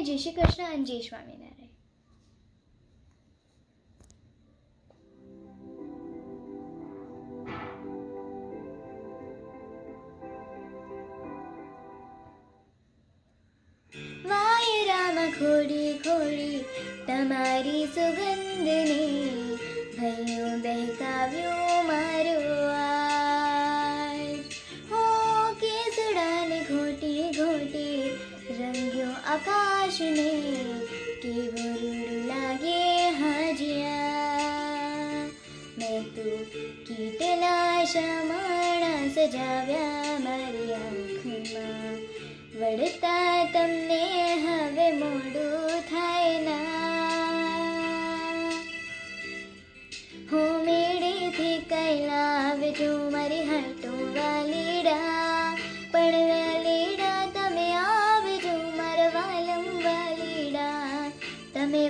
જય શ્રી કૃષ્ણ અને જય સ્વામિનારાયણ. વાય રામ ખોડી ખોડી તમારી સુગંધને, ભયું બહેકાવ્યું મારું આજ. હો કેસડાને ઘોટી ઘોટી રંગ્યો આકાશને, કેવું રૂડું લાગે હાજિયા. મેં તો કીટનાશા માણા સજાવ્યા મારી આંખમાં, વળતા તમને હવે મોડું થાય ના. હો મેળેથી કઈ લાવજો મારી હાટો વાલીડા, પણ વાલીડા તમે આવજો મારા વાલમ વાલીડા. તમે